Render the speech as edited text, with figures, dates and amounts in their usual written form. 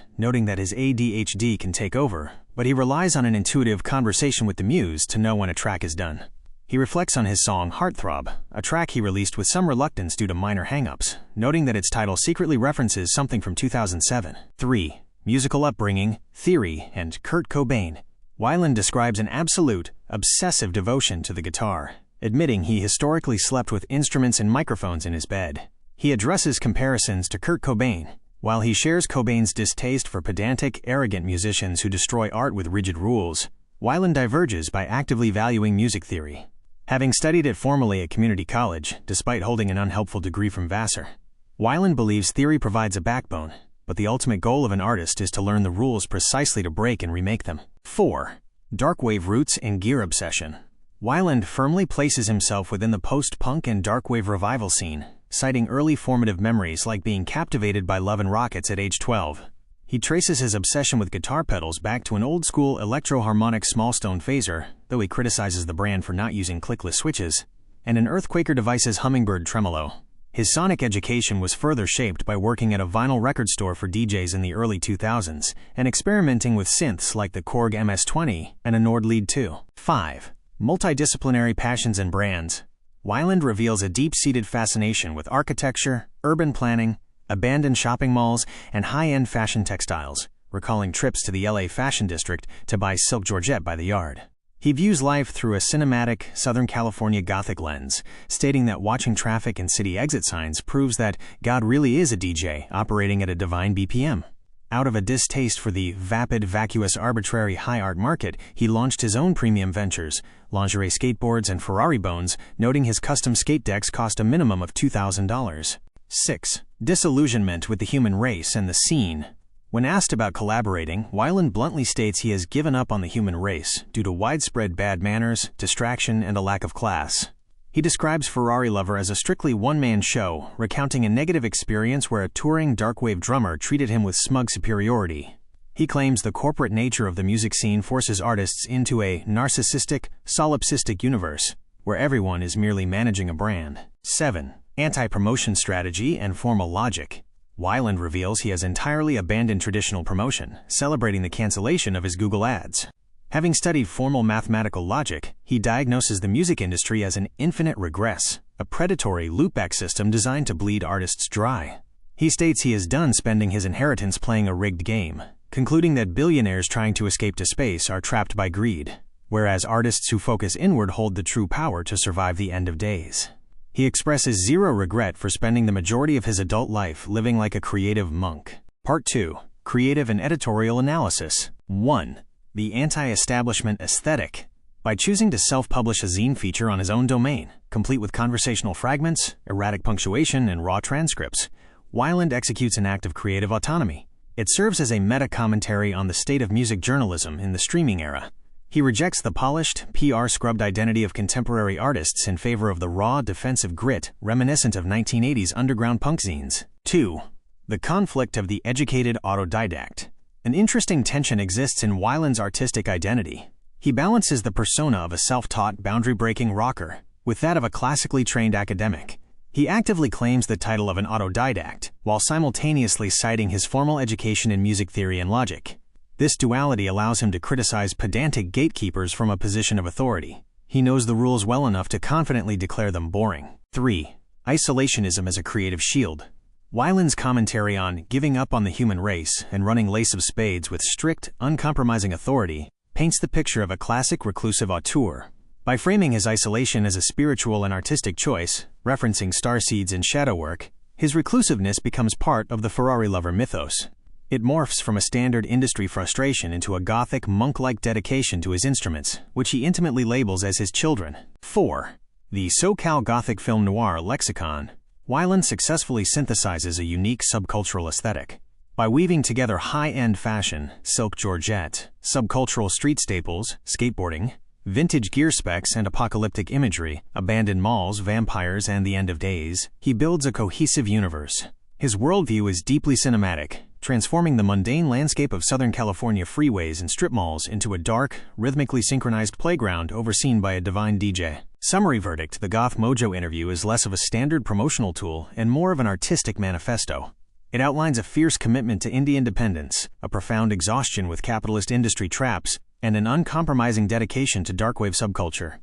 bit, noting that his ADHD can take over, but he relies on an intuitive conversation with the muse to know when a track is done. He reflects on his song Heartthrob, a track he released with some reluctance due to minor hang-ups, noting that its title secretly references something from 2007. 3. Musical upbringing, theory, and Kurt Cobain. Weiland describes an absolute, obsessive devotion to the guitar, admitting he historically slept with instruments and microphones in his bed. He addresses comparisons to Kurt Cobain, while he shares Cobain's distaste for pedantic, arrogant musicians who destroy art with rigid rules. Weiland diverges by actively valuing music theory. Having studied it formally at community college, despite holding an unhelpful degree from Vassar, Weiland believes theory provides a backbone, but the ultimate goal of an artist is to learn the rules precisely to break and remake them. 4. Darkwave roots and gear obsession. Weiland firmly places himself within the post-punk and darkwave revival scene, citing early formative memories like being captivated by Love and Rockets at age 12. He traces his obsession with guitar pedals back to an old-school electro-harmonic small-stone phaser, though he criticizes the brand for not using clickless switches, and an Earthquaker Devices hummingbird tremolo. His sonic education was further shaped by working at a vinyl record store for DJs in the early 2000s and experimenting with synths like the Korg MS-20 and a Nord Lead 2. 5. Multidisciplinary passions and brands. Weiland reveals a deep-seated fascination with architecture, urban planning, abandoned shopping malls, and high-end fashion textiles, recalling trips to the LA Fashion District to buy silk georgette by the yard. He views life through a cinematic, Southern California Gothic lens, stating that watching traffic and city exit signs proves that God really is a DJ operating at a divine BPM. Out of a distaste for the vapid, vacuous, arbitrary high art market, he launched his own premium ventures, lingerie skateboards and Ferrari bones, noting his custom skate decks cost a minimum of $2,000. 6. Disillusionment with the human race and the scene. When asked about collaborating, Weiland bluntly states he has given up on the human race due to widespread bad manners, distraction, and a lack of class. He describes FerrariLover as a strictly one-man show, recounting a negative experience where a touring darkwave drummer treated him with smug superiority. He claims the corporate nature of the music scene forces artists into a narcissistic, solipsistic universe, where everyone is merely managing a brand. 7. Anti-promotion strategy and formal logic. Weiland reveals he has entirely abandoned traditional promotion, celebrating the cancellation of his Google ads. Having studied formal mathematical logic, he diagnoses the music industry as an infinite regress, a predatory loopback system designed to bleed artists dry. He states he is done spending his inheritance playing a rigged game, concluding that billionaires trying to escape to space are trapped by greed, whereas artists who focus inward hold the true power to survive the end of days. He expresses zero regret for spending the majority of his adult life living like a creative monk. Part 2. Creative and editorial analysis. 1. The anti-establishment aesthetic. By choosing to self-publish a zine feature on his own domain, complete with conversational fragments, erratic punctuation, and raw transcripts, Weiland executes an act of creative autonomy. It serves as a meta-commentary on the state of music journalism in the streaming era. He rejects the polished, PR-scrubbed identity of contemporary artists in favor of the raw, defensive grit reminiscent of 1980s underground punk zines. 2. The conflict of the educated autodidact. An interesting tension exists in Weiland's artistic identity. He balances the persona of a self-taught, boundary-breaking rocker with that of a classically trained academic. He actively claims the title of an autodidact, while simultaneously citing his formal education in music theory and logic. This duality allows him to criticize pedantic gatekeepers from a position of authority. He knows the rules well enough to confidently declare them boring. 3. Isolationism as a creative shield. Weiland's commentary on giving up on the human race and running lace of spades with strict, uncompromising authority paints the picture of a classic reclusive auteur. By framing his isolation as a spiritual and artistic choice, referencing starseeds and shadow work, his reclusiveness becomes part of the FerrariLover mythos. It morphs from a standard industry frustration into a gothic, monk-like dedication to his instruments, which he intimately labels as his children. 4. The so-called Gothic film noir lexicon. Weiland successfully synthesizes a unique subcultural aesthetic. By weaving together high-end fashion, silk georgette, subcultural street staples, skateboarding, vintage gear specs and apocalyptic imagery, abandoned malls, vampires, and the end of days, he builds a cohesive universe. His worldview is deeply cinematic, transforming the mundane landscape of Southern California freeways and strip malls into a dark, rhythmically synchronized playground overseen by a divine DJ. Summary verdict: the 𝔬𝔬𝔯𝔬𝔞𝔯𝔬𝔬𝔬𝔬𝔬 interview is less of a standard promotional tool and more of an artistic manifesto. It outlines a fierce commitment to indie independence, a profound exhaustion with capitalist industry traps, and an uncompromising dedication to darkwave subculture.